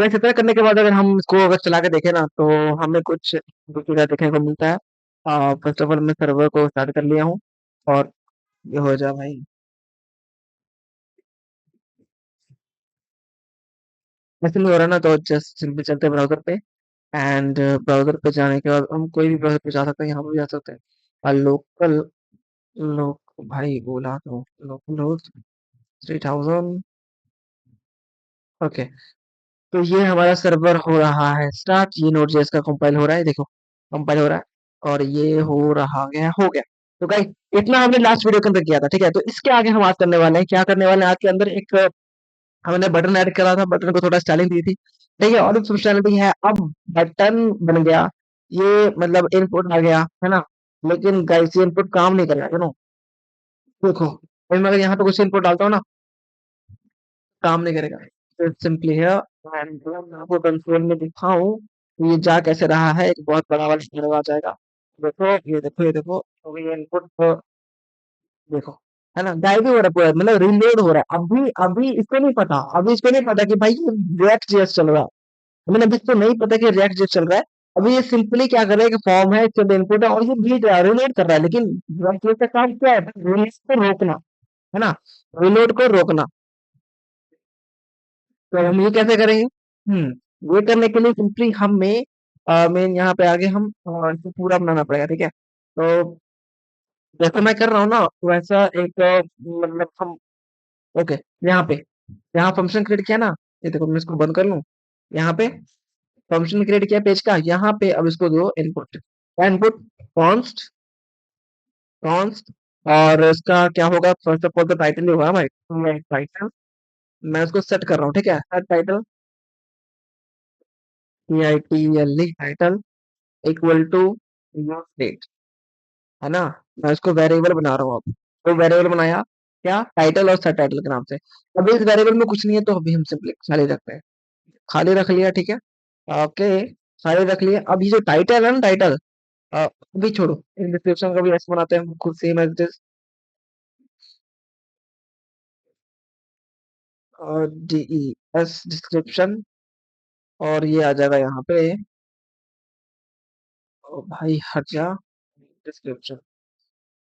वैसे इतना करने के बाद अगर हम इसको अगर चला के देखें ना तो हमें कुछ दूसरा देखने को मिलता है। फर्स्ट ऑफ ऑल मैं सर्वर को स्टार्ट कर लिया हूँ और ये हो जा भाई। ऐसे नहीं हो रहा ना तो जस्ट सिंपली चलते हैं ब्राउजर पे। एंड ब्राउजर पे जाने के बाद हम कोई भी ब्राउजर पे जा सकते हैं, यहाँ पे भी जा सकते हैं। और लोकल लोक भाई बोला तो लोकल होस्ट 3000। ओके, तो ये हमारा सर्वर हो रहा है स्टार्ट। ये नोड जेएस का कंपाइल हो रहा है, देखो कंपाइल हो रहा है और ये हो गया। तो गाइस इतना हमने लास्ट वीडियो के अंदर किया था, ठीक है। तो इसके आगे हम आज करने वाले हैं, क्या करने वाले हैं आज के अंदर, एक हमने बटन ऐड करा था, बटन को थोड़ा स्टाइलिंग दी थी, ठीक है। और एक फंक्शनलिटी है, अब बटन बन गया, ये मतलब इनपुट आ गया है ना। लेकिन गाइस ये इनपुट काम नहीं कर रहा है नो। देखो अभी मैं अगर यहाँ पे कुछ इनपुट डालता हूँ ना, काम नहीं करेगा। तो सिंपली है एंड मैं आपको कंसोल में दिखाऊं कि ये जा कैसे रहा है, एक बहुत बड़ा वाला एरर आ जाएगा। देखो ये देखो ये देखो, तो ये इनपुट देखो, है ना, गायब ही हो रहा है पूरा, मतलब रीलोड हो रहा है। अभी अभी इसको नहीं पता, अभी इसको नहीं पता कि भाई ये रिएक्ट जेएस चल रहा है। मैंने अभी इसको नहीं पता कि रिएक्ट जेएस चल रहा है। अभी ये सिंपली क्या कर रहा है कि फॉर्म है, इसके इनपुट है और ये भेज रहा है, रिलोड कर रहा है। लेकिन रिएक्ट जेएस का काम क्या है, रिलीज को रोकना, है ना, रिलोड को रोकना। तो हम ये कैसे करेंगे? ये करने के लिए सिंपली हमें मेन यहाँ पे आगे हम इसे पूरा बनाना पड़ेगा, ठीक है। तो जैसा मैं कर रहा हूँ ना वैसा एक मतलब हम, ओके, यहाँ पे यहाँ फंक्शन क्रिएट किया ना, ये देखो मैं इसको बंद कर लूँ। यहाँ पे फंक्शन क्रिएट किया पेज का, यहाँ पे अब इसको दो इनपुट, इनपुट कॉन्स्ट कॉन्स्ट। और इसका क्या होगा, फर्स्ट ऑफ ऑल तो टाइटल ही होगा भाई, टाइटल। मैं उसको सेट कर रहा हूँ, ठीक है, set title, TITLE title equal to use date, है ना। मैं इसको वेरिएबल बना रहा हूँ अब। तो वेरिएबल बनाया क्या, टाइटल और सब टाइटल के नाम से। अभी इस वेरिएबल में कुछ नहीं है तो अभी हम सिंपली खाली रखते हैं, खाली रख लिया, ठीक है। ओके, खाली रख लिया। अब ये जो टाइटल है ना, टाइटल अभी छोड़ो, इन डिस्क्रिप्शन का भी ऐसे बनाते हैं हम खुद, सेम एज दिस, और DES डिस्क्रिप्शन। और ये आ जाएगा यहाँ पे, ओ भाई हट जा, डिस्क्रिप्शन,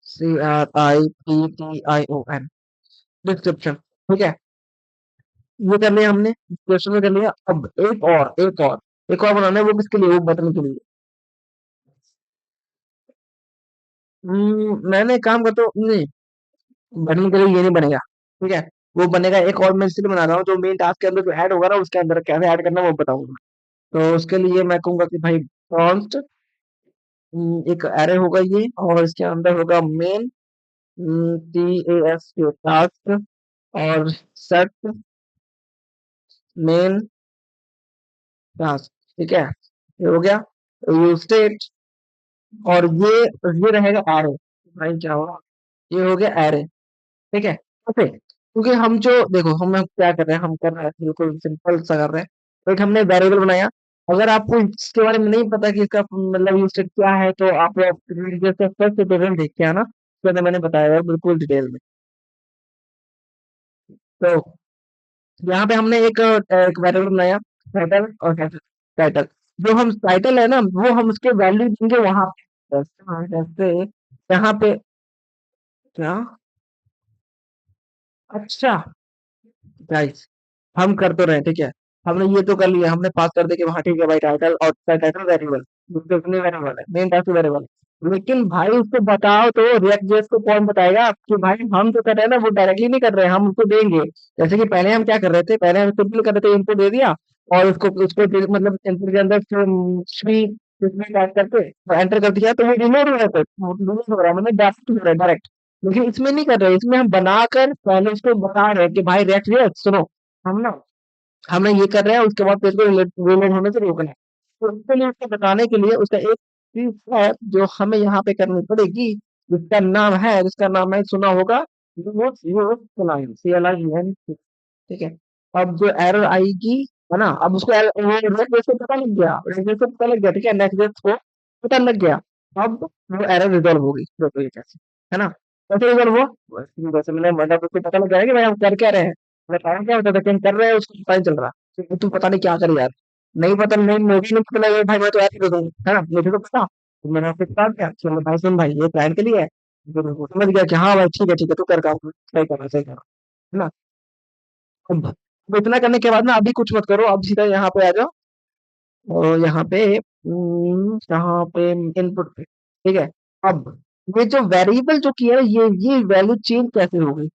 CRIPTION डिस्क्रिप्शन, ठीक है। ये कर लिया हमने, क्वेश्चन में कर लिया। अब एक और बनाना है, वो किसके लिए, वो बटन के लिए। मैंने काम करता हूँ नहीं, बटन के लिए ये नहीं बनेगा, ठीक है। वो बनेगा एक और, मैं इसलिए बना रहा हूँ जो मेन टास्क के अंदर जो ऐड होगा ना, उसके अंदर कैसे ऐड करना है वो बताऊंगा। तो उसके लिए मैं कहूंगा कि भाई कॉन्स्ट, एक एरे होगा ये, और इसके अंदर होगा मेन, TAS के टास्क, और सेट मेन टास्क, ठीक है। ये हो गया यूज स्टेट। और ये रहेगा एरे, भाई क्या होगा, ये हो गया एरे, ठीक है। ओके, क्योंकि हम जो देखो हम क्या कर रहे हैं, हम कर रहे हैं बिल्कुल सिंपल सा कर रहे हैं। तो एक हमने वेरिएबल बनाया। अगर आपको इसके बारे में नहीं पता कि इसका मतलब यूज क्या है, तो आप जैसे फर्स्ट ट्यूटोरियल देख के आना, उसके अंदर मैंने बताया है बिल्कुल डिटेल में। तो यहाँ पे हमने एक वेरिएबल बनाया, टाइटल और टाइटल। जो हम टाइटल है ना, वो हम उसके वैल्यू देंगे वहां पे, जैसे यहाँ पे क्या, अच्छा गाइस, हम कर तो रहे हैं, ठीक है। हमने ये तो कर लिया, हमने पास कर दे के वहां, ठीक है भाई, टाइटल और टाइटल वेरिएबल, डिस्क्रिप्शन वेरिएबल है, मेन टास्क वेरिएबल है। लेकिन भाई उसको बताओ तो, रिएक्ट जेएस को कौन बताएगा कि भाई हम तो कर रहे हैं ना, वो डायरेक्टली नहीं कर रहे हैं, हम उसको देंगे। जैसे कि पहले हम क्या कर रहे थे, पहले हम सिंपल कर रहे थे, इनपुट दे दिया और उसको उसको मतलब इनपुट के अंदर श्री टाइप करके एंटर कर दिया, तो वो रिलोड हो रहा था, रिलोड हो रहा है, मतलब डायरेक्ट हो रहा है डायरेक्ट। लेकिन इसमें नहीं कर रहे, इसमें हम बनाकर पहले उसको बता रहे हैं कि भाई रिएक्ट जेएस सुनो, हम ना हमें ये कर रहे हैं, उसके बाद पेज को रिलोड होने से रोकना है। तो उसके लिए, उसको बताने के लिए उसका एक चीज है जो हमें यहाँ पे करनी पड़ेगी, जिसका नाम है, सुना होगा, CLIN, ठीक है। अब जो एरर आएगी, है ना, अब उसको नेक्स्ट को पता लग गया, नेक्स्ट को पता लग गया, ठीक है, नेक्स्ट को पता लग गया। अब वो एरर रिजॉल्व होगी, देखो ये कैसे, है ना, कैसे रिजॉल्व हो, वैसे मैंने मतलब उसको पता लग गया है कि भाई हम कर क्या रहे हैं, मैं काम क्या होता था कि हम कर रहे हैं उसको पता नहीं चल रहा। तू पता नहीं क्या करे यार। नहीं पता, नहीं मुझे नहीं पता लगा भाई, मैं तो ऐसे ही दे दूंगा, है ना, मुझे तो पता। तो मैंने आपसे कहा क्या, चलो भाई सुन भाई, ये क्लाइंट के लिए है। तो वो समझ गया कि हाँ भाई ठीक है, तू कर काम, सही करा सही करा, है ना। अब इतना करने के बाद ना अभी कुछ मत करो, अब सीधा यहाँ पे आ जाओ। और यहाँ पे यहाँ पे इनपुट पे, ठीक है। अब ये जो वेरिएबल जो किया है, ये वैल्यू चेंज कैसे हो गई।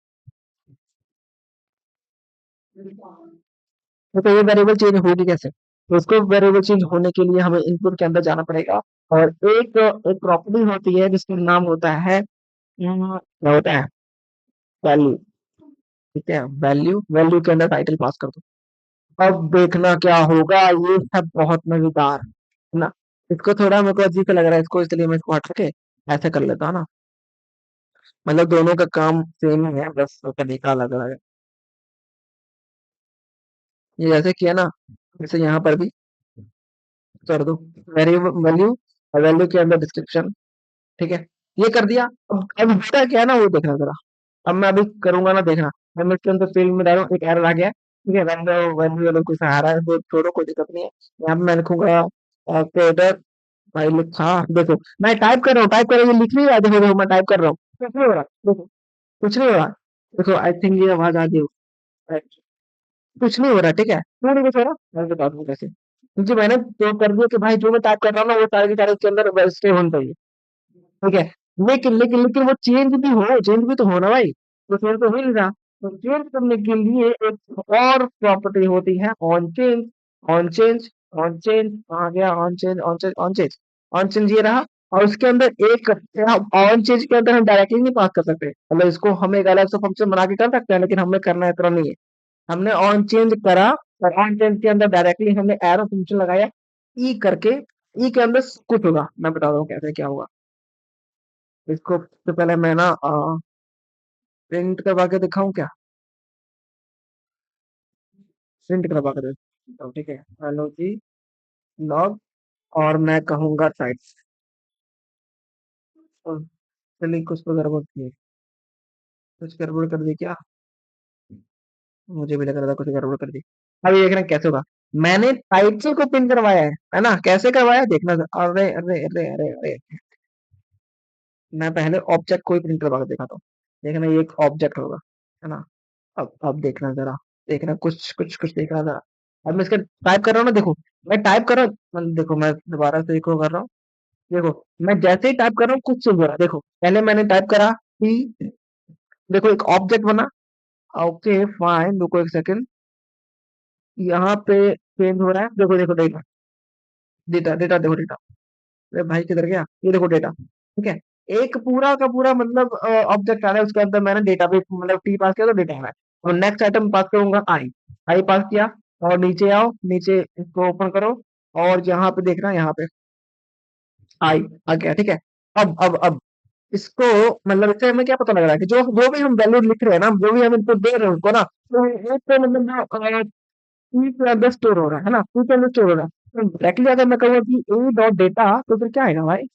तो ये वेरिएबल चेंज होगी कैसे, तो उसको वेरिएबल चेंज होने के लिए हमें इनपुट के अंदर जाना पड़ेगा। और एक एक प्रॉपर्टी होती है जिसका नाम होता है क्या होता है, वैल्यू। ठीक है, वैल्यू, वैल्यू के अंदर टाइटल पास कर दो। अब देखना क्या होगा, ये सब बहुत मजेदार है ना। इसको थोड़ा मेरे को अजीब सा लग रहा है इसको, इसलिए मैं इसको हटा के ऐसे कर लेता हूँ ना। मतलब दोनों का काम सेम ही है, बस तरीका अलग अलग है। ये जैसे किया ना, जैसे यहाँ पर भी कर दो, वैल्यू वैल्यू, और वैल्यू के अंदर डिस्क्रिप्शन। ठीक है, ये कर दिया। अब बेटा क्या है ना, वो देखना जरा। अब मैं अभी करूंगा ना, देखना। मैं इसके अंदर फील्ड में डालूं, एक एरर आ गया, ठीक है, वैल्यू वैल्यू वालों को सहारा है, वो छोड़ो, कोई दिक्कत नहीं है। यहाँ पे मैं लिखूंगा प्रोडक्ट, भाई लिखा, देखो मैं टाइप कर रहा हूँ, टाइप कर रहा हूँ, ये लिख नहीं रहा है, देखो देखो मैं टाइप कर रहा हूँ, कुछ नहीं हो रहा, देखो कुछ नहीं हो रहा। देखो आई थिंक ये आवाज आ गई, कुछ नहीं हो रहा, ठीक है, क्यों नहीं कुछ हो रहा, मैं बता दूं कैसे। क्योंकि मैंने तो कर दिया कि भाई जो मैं टाइप कर रहा हूँ ना, वो सारे के सारे उसके अंदर स्टे होने चाहिए। ठीक है, लेकिन वो चेंज भी हो, चेंज भी तो हो ना भाई, तो चेंज तो हो ही नहीं रहा। तो चेंज करने के लिए एक और प्रॉपर्टी होती है on change. On change, on change आ गया, on change on change on change, on change ये रहा। और उसके अंदर एक ऑन चेंज के अंदर हम डायरेक्टली नहीं पास कर सकते, मतलब इसको हम एक अलग से फंक्शन बना के कर सकते हैं, लेकिन हमें करना इतना नहीं है। हमने ऑन चेंज करा, और ऑन चेंज के अंदर डायरेक्टली हमने एरो फंक्शन लगाया, ई करके। ई के अंदर कुछ होगा, मैं बता रहा हूँ कैसे क्या होगा। इसको सबसे पहले मैं ना प्रिंट करवा के दिखाऊं क्या, प्रिंट करवा के देता हूं, ठीक है। हेलो जी, लॉग, और मैं कहूंगा साइट। चलिए कुछ तो गड़बड़ की है, कुछ गड़बड़ कर दी क्या, मुझे भी लग रहा था कुछ गड़बड़ कर दी। अभी देखना कैसे होगा। मैंने टाइटल को प्रिंट करवाया है ना, कैसे करवाया देखना जरा। अरे अरे अरे अरे अरे, मैं पहले ऑब्जेक्ट को ही प्रिंट करवा के दिखाता हूँ। देखना ये एक ऑब्जेक्ट होगा, है ना। अब देखना जरा, देखना कुछ कुछ कुछ देखना जरा। अब मैं इसका टाइप कर रहा हूँ ना, देखो मैं टाइप कर रहा हूँ, देखो मैं दोबारा से इको कर रहा हूँ। देखो मैं जैसे ही टाइप कर रहा हूँ कुछ चेंज हो रहा है, देखो पहले मैंने टाइप करा कि, देखो एक ऑब्जेक्ट बना। ओके फाइन, रुको एक सेकंड, यहाँ पे चेंज हो रहा है, देखो देखो डेटा, डेटा डेटा देखो डेटा। अरे भाई किधर गया, ये देखो डेटा, ठीक है। एक पूरा का पूरा मतलब ऑब्जेक्ट आ रहा है, उसके अंदर मैंने डेटा भी मतलब टी पास किया तो डेटा आ रहा है। और नेक्स्ट आइटम पास करूंगा आई, आई पास किया। और नीचे आओ, नीचे इसको ओपन करो, और यहाँ पे देखना, यहाँ पे आई आ गया, ठीक है। अब इसको, मतलब इससे हमें क्या पता लग रहा है कि जो जो भी हम वैल्यू लिख रहे हैं ना, जो भी हम इनको दे रहे हैं उनको ना, तो एक तो मतलब सी के अंदर स्टोर हो रहा है ना, सी के अंदर स्टोर हो रहा है। तो डायरेक्टली अगर मैं कहूँ कि ए डॉट डेटा, तो फिर क्या आएगा भाई,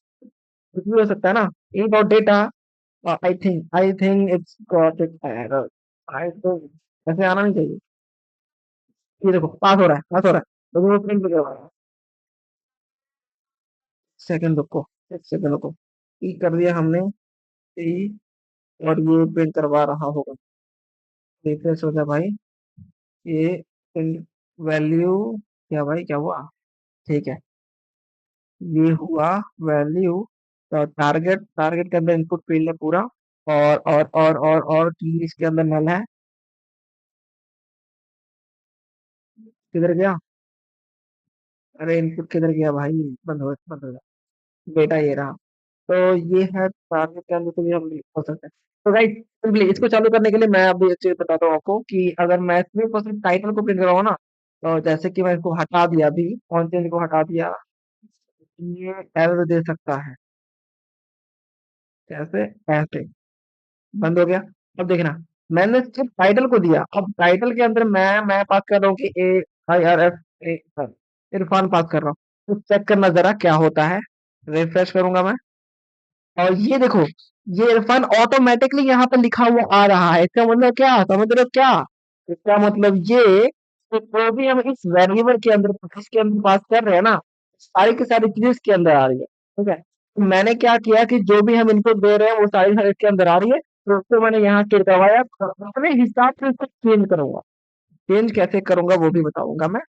कुछ भी हो सकता है ना। ए dot data, I think it's got it error, I think ऐसे आना नहीं चाहिए। ये देखो पास हो रहा है, पास हो रहा है, तो वो प्रिंट करवा रहा है। सेकंड रुको, एक सेकंड रुको, ई कर दिया हमने, ई, और ये प्रिंट करवा रहा होगा। रिफ्रेश हो गया भाई, ये वैल्यू, क्या भाई क्या हुआ, ठीक है, ये हुआ वैल्यू। तो टारगेट, टारगेट के अंदर इनपुट फील्ड है पूरा, और की इसके अंदर नल है। किधर गया, अरे इनपुट किधर गया भाई, बंद हो गया, डेटा ये रहा। तो ये है टारगेट के अंदर, तो ये हम हो सकते हैं। तो राइट, सिंपली इसको चालू करने के लिए मैं अभी एक चीज बताता हूँ आपको, कि अगर मैं सिर्फ और सिर्फ टाइटल को प्रिंट कराऊँ ना, तो जैसे कि मैं इसको हटा दिया, अभी कॉन्टेंट को हटा दिया, ये एरर दे सकता है। कैसे, ऐसे बंद हो गया। अब देखना, मैंने सिर्फ टाइटल को दिया, अब टाइटल के अंदर मैं पास कर रहा हूँ कि A I R F A, Irfan पास कर रहा हूँ। तो चेक करना जरा क्या होता है, रिफ्रेश करूंगा मैं, और ये देखो, ये इरफान ऑटोमेटिकली यहाँ पे लिखा हुआ आ रहा है। इसका मतलब क्या समझ रहे हो क्या, इसका मतलब ये तो जो भी हम इस वेरिएबल के अंदर इसके अंदर पास कर रहे हैं ना, सारी की सारी चीजें इसके अंदर आ रही है। ठीक है, तो मैंने क्या किया कि जो भी हम इनपुट दे रहे हैं वो सारी सारी इसके अंदर आ रही है, तो उसको मैंने यहाँ क्लिक करवाया, तो अपने हिसाब से इसको चेंज करूंगा। चेंज कैसे करूंगा वो भी बताऊंगा मैं।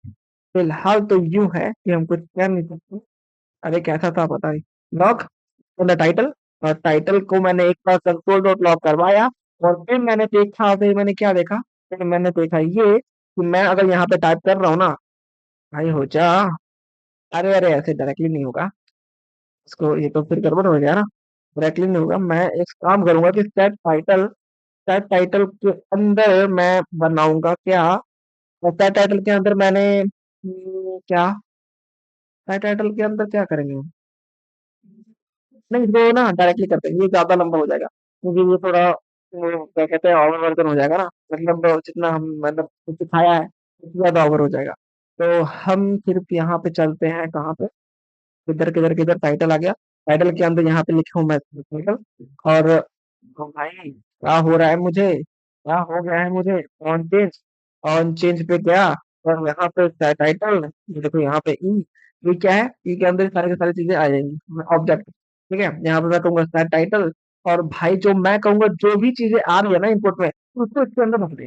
फिलहाल तो यूं है कि हम कुछ कर नहीं सकते। अरे कैसा था पता नहीं। लॉक द टाइटल, और टाइटल को मैंने एक बार कंट्रोल डॉट लॉक करवाया, और फिर मैंने देखा, फिर मैंने क्या देखा, फिर मैंने देखा ये कि मैं अगर यहाँ पे टाइप कर रहा हूँ ना, भाई हो जा, अरे अरे ऐसे डायरेक्टली नहीं होगा, इसको ये तो फिर गड़बड़ हो गया ना। डायरेक्टली नहीं होगा, मैं एक काम करूंगा कि सेट टाइटल के अंदर मैं बनाऊंगा क्या, और सेट टाइटल के अंदर मैंने क्या, सेट टाइटल के अंदर क्या करेंगे, नहीं इसको ना डायरेक्टली करते हैं, ये ज्यादा लंबा हो जाएगा, क्योंकि ये थोड़ा क्या कहते हैं ओवर वर्जन हो जाएगा ना, मतलब जितना हम मतलब कुछ सिखाया है उससे ज्यादा ओवर हो जाएगा। तो हम सिर्फ यहाँ पे चलते हैं, कहाँ पे, किधर किधर किधर टाइटल आ गया, टाइटल के अंदर यहाँ पे लिखा हूँ मैं टाइटल, और भाई क्या हो रहा है मुझे, क्या हो गया है मुझे, ऑन चेंज पे क्या, और यहाँ पे टाइटल, ये देखो यहाँ पे ई, ये क्या है, ई के अंदर सारी की सारी चीजें आ जाएंगी ऑब्जेक्ट। ठीक है, यहाँ पे मैं कहूंगा सेट टाइटल, और भाई जो मैं कहूंगा जो भी चीजें आ रही है ना इनपुट में, उसको इसके अंदर रख दे,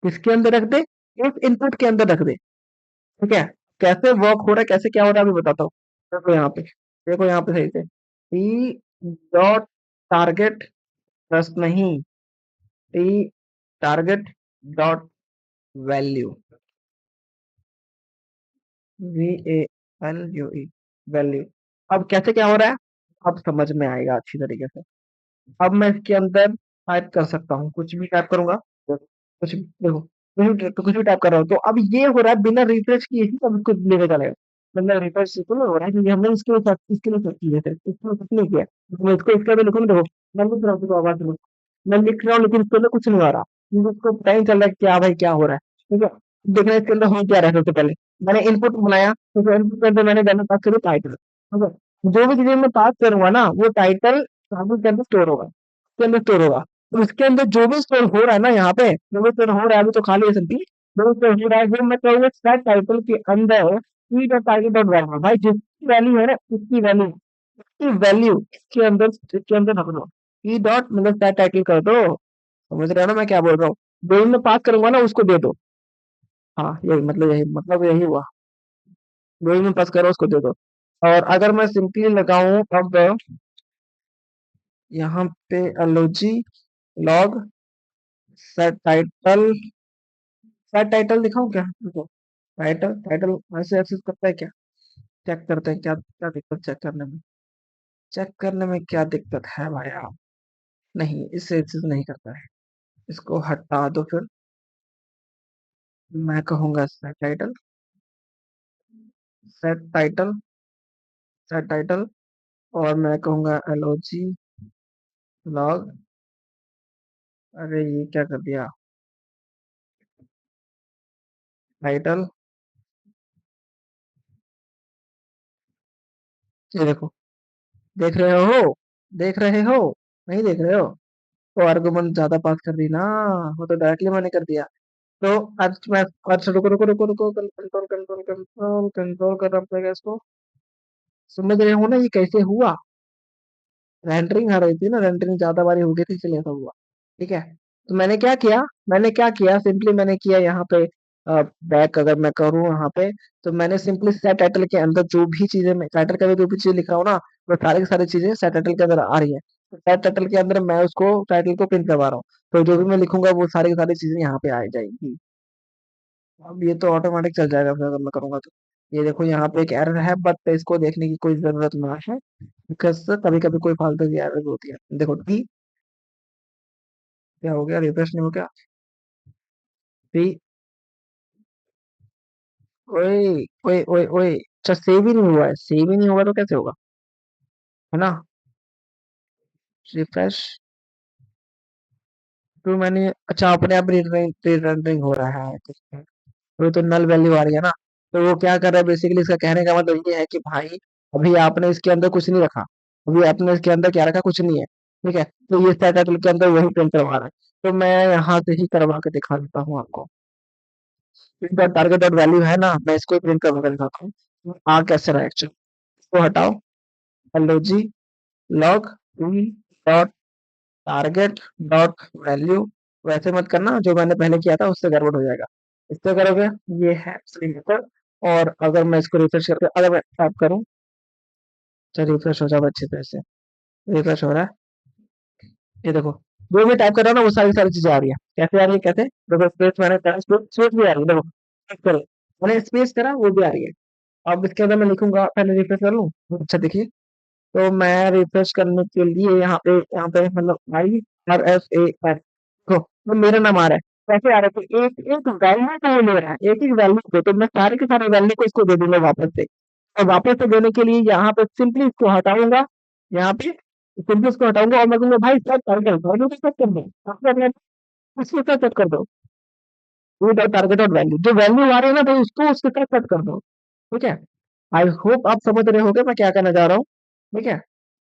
किसके अंदर रख दे, इस इनपुट के अंदर रख दे। ठीक है, कैसे वर्क हो रहा है, कैसे क्या हो रहा है अभी बताता हूँ। देखो यहाँ पे, देखो यहाँ पे सही से, टी डॉट टारगेट, प्लस नहीं, T target dot value, V A L U E, value. अब कैसे क्या हो रहा है, अब समझ में आएगा अच्छी तरीके से। अब मैं इसके अंदर टाइप कर सकता हूँ, कुछ भी टाइप करूंगा, कुछ देखो, कुछ भी टाइप कर रहा हूँ, तो अब ये हो रहा है बिना रिफ्रेश किए ही सब कुछ लेने चलेगा, मतलब रिफ्रेश तो नहीं हो रहा है, क्योंकि हमने इसके लिए सर्च किए थे, इसमें कुछ नहीं किया। तो मैं इसको इसका भी लिखूंगा, देखो मैं लिख रहा हूँ, देखो आवाज सुनो, मैं लिख रहा हूँ लेकिन इसके अंदर कुछ नहीं आ रहा, क्योंकि उसको पता ही नहीं चल रहा है क्या भाई क्या हो रहा है। ठीक है, देखना इसके अंदर हो क्या रहा है। सबसे पहले मैंने इनपुट बनाया, तो इनपुट के अंदर मैंने डाला पास करूँ टाइटल। ठीक है, जो भी चीजें मैं पास करूंगा ना वो टाइटल के अंदर स्टोर होगा, के अंदर स्टोर होगा। तो उसके अंदर जो भी स्टोर हो रहा है ना, यहाँ पे जो भी स्टोर हो रहा है, अभी तो खाली है सिंपली, जो भी स्टोर हो रहा है वो मैं कहूँगा सेट टाइटल के अंदर E dot title dot value, भाई जिसकी वैल्यू है ना उसकी वैल्यू इसके अंदर रख दो, ई डॉट मतलब सेट टाइटल कर दो। समझ रहे हो ना मैं क्या बोल रहा हूँ, जो भी मैं पास करूंगा ना उसको दे दो। हाँ यही हुआ, जो भी मैं पास कर रहा हूँ उसको दे दो। और अगर मैं सिंपली लगाऊं अब यहाँ पे LOG log set title, set title दिखाऊं क्या, देखो टाइटल टाइटल ऐसे एक्सेस करता है क्या, चेक करते हैं क्या क्या दिक्कत, चेक करने में, चेक करने में क्या दिक्कत है भाई आप, नहीं इससे एक्सेस नहीं करता है, इसको हटा दो फिर। मैं कहूंगा सेट टाइटल सेट टाइटल, और मैं कहूंगा एलओजी लॉग, अरे ये क्या कर दिया, टाइटल, ये देखो, देख रहे हो, देख रहे हो, नहीं देख रहे हो, तो आर्गुमेंट ज्यादा पास कर दी ना, वो तो डायरेक्टली मैंने कर दिया। तो आज मैं, अच्छा रुको रुको रुको रुको, कंट्रोल कंट्रोल कंट्रोल कंट्रोल करना पड़ेगा इसको। समझ रहे हो ना ये कैसे हुआ, रेंडरिंग आ रही थी ना, रेंडरिंग ज्यादा बारी हो गई थी इसलिए ऐसा हुआ। ठीक है, तो मैंने क्या किया सिंपली, मैंने किया यहाँ पे बैक, अगर मैं करूँ यहाँ पे, तो मैंने सिंपली सेट टाइटल के अंदर जो भी चीजें मैं टाइटल का जो भी चीज लिख रहा हूँ ना, वो सारी की सारी चीजें सेट टाइटल के अंदर आ रही है, तो सेट टाइटल के अंदर मैं उसको टाइटल को प्रिंट करवा रहा हूँ, तो जो भी मैं लिखूंगा वो सारी की सारी चीजें यहाँ पे आ जाएंगी। अब ये तो ऑटोमेटिक चल जाएगा फिर अगर मैं करूंगा तो। ये देखो यहाँ पे एक एरर है, बट इसको देखने की कोई जरूरत ना है, बिकॉज कभी कभी कोई फालतू की एरर होती है। देखो टी, क्या हो गया, रिफ्रेश नहीं हो गया, टी, ओए ओए ओए ओए, अच्छा सेव ही नहीं हुआ है, सेव ही नहीं होगा तो कैसे होगा, है ना, रिफ्रेश, तो मैंने, अच्छा अपने आप रीरेंडरिंग हो रहा है, वो तो नल वैल्यू आ रही है ना, तो वो क्या कर रहा है बेसिकली, इसका कहने का मतलब ये है कि भाई अभी आपने इसके अंदर कुछ नहीं रखा, अभी आपने इसके अंदर क्या रखा, कुछ नहीं है। ठीक है, तो ये स्टैटस के अंदर वही प्रिंट करवा रहा है, तो मैं यहाँ से ही करवा के दिखा देता हूँ आपको। डॉट टारगेट डॉट वैल्यू है ना, मैं इसको प्रिंट करके दिखाता हूँ आ कैसे रहा एक्चुअली। इसको हटाओ, हेलो जी, log dot target dot value, वैसे मत करना जो मैंने पहले किया था, उससे गड़बड़ हो जाएगा। इससे करोगे, ये है असली मेथड। और अगर मैं इसको रिफ्रेश करके अगर मैं टाइप करूँ, चलिए रिफ्रेश हो जाए अच्छे तरह से, रिफ्रेश हो रहा है, ये देखो, जो भी टाइप कर रहा हूँ ना वो सारी सारी चीजें आ रही है। कैसे आ रही है, कैसे, देखो स्पेस मैंने करा, स्पेस भी आ रही है, देखो टाइप करो, मैंने स्पेस करा वो भी आ रही है। अब इसके अंदर मैं लिखूंगा, पहले रिफ्रेश कर लूँ, अच्छा देखिए। तो मैं रिफ्रेश करने के लिए यहाँ पे मतलब IRFAN को तो मेरा नाम आ रहा है। कैसे आ रहा है, तो एक एक वैल्यू को वो ले रहा है, एक एक वैल्यू को, तो मैं सारे के सारे वैल्यू को इसको दे दूंगा वापस से। और वापस से देने के लिए यहाँ पे सिंपली इसको हटाऊंगा, यहाँ पे सिंपली इसको हटाऊंगा और मैं कहूंगा भाई सब टाइटल वैल्यू को सेट कर दो, इसको सेट कर दो, वो टारगेट और वैल्यू, जो वैल्यू आ रही है ना भाई उसको उसके साथ सेट कर दो। ठीक है, आई होप आप समझ रहे होगे मैं क्या कहना चाह रहा हूँ। ठीक है,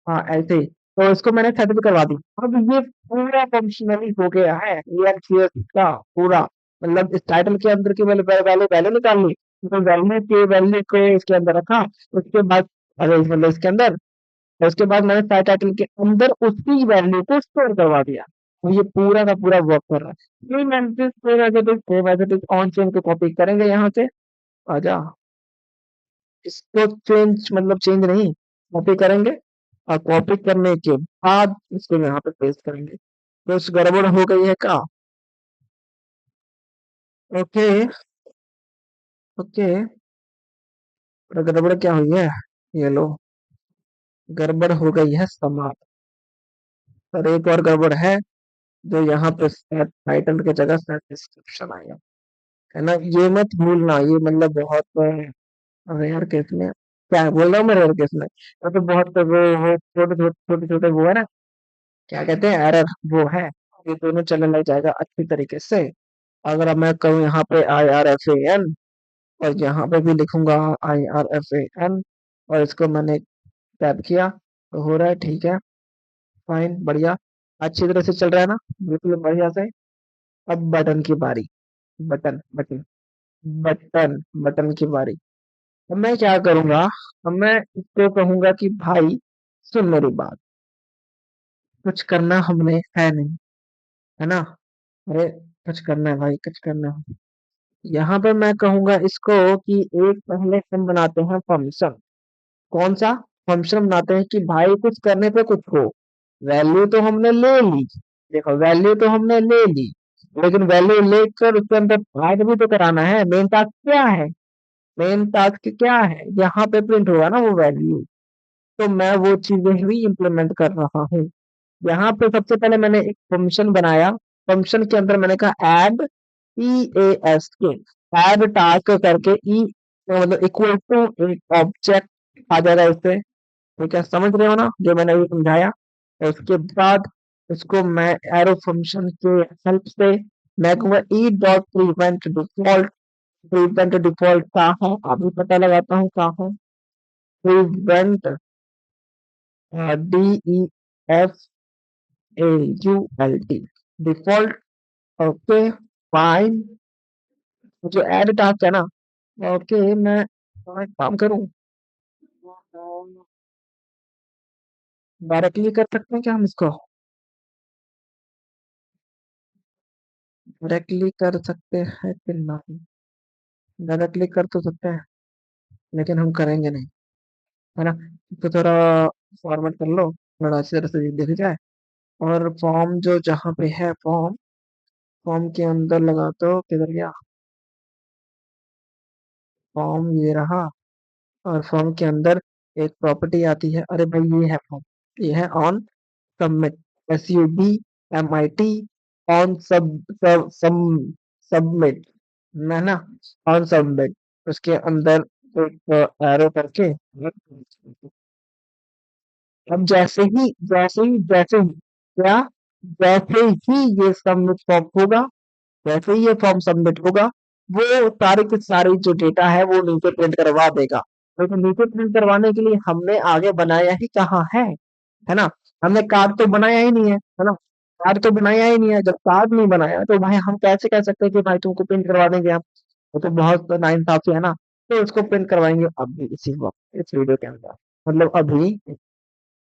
हाँ ऐसे ही। तो इसको मैंने सेट भी करवा दी। अब ये पूरा फंक्शनली हो गया है React.js का पूरा, मतलब इस टाइटल के अंदर की वैल्यू वैल्यू वैल्यू निकाल ली, तो वैल्यू के वैल्यू को इसके अंदर रखा, उसके बाद अरे मतलब इसके अंदर, और उसके बाद मैंने साइड टाइटल के अंदर उसी वैल्यू को स्टोर करवा दिया। तो ये पूरा का पूरा वर्क कर रहा है। Same as same as it is on chain को कॉपी करेंगे यहाँ से, आजा, इसको चेंज मतलब चेंज नहीं, कॉपी करेंगे, और कॉपी करने के बाद इसको यहाँ पे पेस्ट करेंगे। कुछ गड़बड़ हो गई है क्या? ओके, ओके, और गड़बड़ क्या हुई है, ये लो, गड़बड़ हो गई है समाप्त। और एक और गड़बड़ है, जो यहाँ पे टाइटल की जगह सेट डिस्क्रिप्शन आएगा, है ना, ये मत भूलना, ये मतलब बहुत रेयर केस में, क्या बोल रहा हूँ मैं, रेयर केस में तो बहुत वो छोटे छोटे छोटे छोटे वो है ना, क्या कहते हैं, एरर, वो है। ये दोनों चलने लग जाएगा अच्छी तरीके से। अगर अब मैं कहूँ यहाँ पे IRFAN, और यहाँ पे भी लिखूंगा IRFAN, और इसको मैंने टैप किया, तो हो रहा है, ठीक है, फाइन, बढ़िया, अच्छी तरह से चल रहा है ना, बिल्कुल बढ़िया से। अब बटन की बारी, बटन बटन बटन बटन की बारी। अब मैं क्या करूंगा, अब मैं इसको कहूंगा कि भाई सुन मेरी बात, कुछ करना हमने है नहीं, है ना, अरे कुछ करना है भाई, कुछ करना है। यहाँ पर मैं कहूंगा इसको कि एक पहले हम बनाते हैं फंक्शन, कौन सा फंक्शन बनाते हैं कि भाई कुछ करने पे कुछ हो। वैल्यू तो हमने ले ली, देखो वैल्यू तो हमने ले ली, लेकिन वैल्यू लेकर उसके अंदर ऐड भी तो कराना है। मेन टास्क क्या है, मेन टास्क क्या है, यहाँ पे प्रिंट होगा ना वो वैल्यू, तो मैं वो चीजें ही इम्प्लीमेंट कर रहा हूँ। यहाँ पे सबसे पहले मैंने एक फंक्शन बनाया, फंक्शन के अंदर मैंने कहा ऐड EASK, ऐड टास्क करके ई, मतलब इक्वल टू एक ऑब्जेक्ट आ जाएगा इससे। ठीक है, समझ रहे हो ना जो मैंने अभी समझाया। और उसके बाद इसको मैं एरो फंक्शन के हेल्प से मैं कहूँगा E dot prevent default, prevent default क्या है अभी पता लगाता हूँ क्या है, prevent DEFAULT default. Okay, fine, जो ऐड टास्क है ना, ओके मैं एक काम करूँ, डायरेक्टली कर सकते हैं क्या हम इसको, डायरेक्टली कर सकते हैं कि नहीं, डायरेक्टली कर तो सकते हैं, लेकिन हम करेंगे नहीं, है ना। तो थोड़ा फॉर्मेट कर लो, थोड़ा अच्छी तरह से देख जाए। और फॉर्म जो जहाँ पे है फॉर्म, फॉर्म के अंदर लगा दो, किधर गया फॉर्म, ये रहा। और फॉर्म के अंदर एक प्रॉपर्टी आती है, अरे भाई ये है फॉर्म, ये है on submit, SUBMIT, on submit, है ना, ऑन सबमिट। उसके अंदर एक एरो करके, अब जैसे ही क्या, जैसे ही ये सबमिट फॉर्म होगा, जैसे ही ये फॉर्म सबमिट होगा, वो सारे के सारे जो डेटा है वो नीचे प्रिंट करवा देगा। तो नीचे प्रिंट करवाने के लिए हमने आगे बनाया ही कहाँ है ना, हमने कार्ड तो बनाया ही नहीं है ना, कार्ड तो बनाया ही नहीं है। जब कार्ड नहीं बनाया तो भाई हम कैसे कह सकते हैं कि भाई तुमको प्रिंट करवा देंगे हम, वो तो बहुत नाइंसाफी है ना। तो उसको प्रिंट करवाएंगे अभी इसी वक्त इस वीडियो के अंदर, मतलब अभी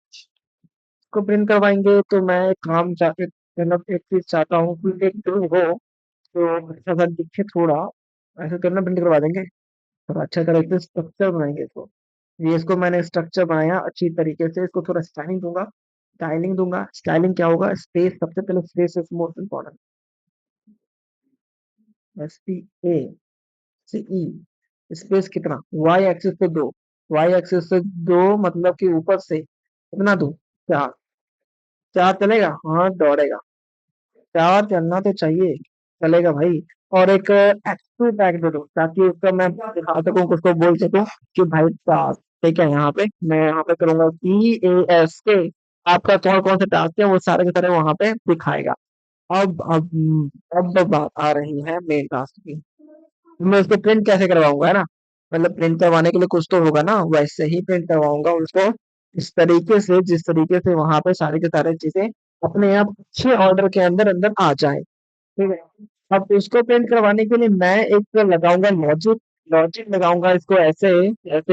इसको प्रिंट करवाएंगे। तो मैं एक काम चाहते, मतलब एक चीज चाहता हूँ कि एक जो हो तो अच्छा सा दिखे थोड़ा, ऐसे करना प्रिंट करवा देंगे। थोड़ा अच्छा तरह से स्ट्रक्चर बनाएंगे इसको। ये इसको मैंने स्ट्रक्चर बनाया अच्छी तरीके से, इसको थोड़ा स्टाइलिंग दूंगा। स्टाइलिंग दूंगा, स्टाइलिंग क्या होगा, स्पेस, सबसे पहले space is most important. SPA से ई, स्पेस कितना, वाई एक्सिस पे दो, वाई एक्सिस से दो, मतलब कि ऊपर से कितना दो, चार। चार चलेगा, हाँ दौड़ेगा। चार चलना तो चाहिए, चलेगा भाई। और एक एक्टिव टैग दे दो ताकि उसका मैं दिखा सकूं, उसको बोल सकूं कि भाई टास्क, ठीक है, यहाँ पे मैं यहाँ पे करूंगा TASK, आपका कौन कौन से टास्क है वो सारे के सारे वहां पे दिखाएगा। अब बात आ रही है मेन टास्क की। मैं उसको प्रिंट कैसे करवाऊंगा, है ना। मतलब प्रिंट करवाने के लिए कुछ तो होगा ना, वैसे ही प्रिंट करवाऊंगा उसको, इस तरीके से जिस तरीके से वहां पे सारी की सारी चीजें अपने आप अच्छे ऑर्डर के अंदर अंदर आ जाए। ठीक है। अब इसको प्रिंट करवाने के लिए मैं एक लगाऊंगा लॉजिक, लॉजिक लगाऊंगा इसको ऐसे ऐसे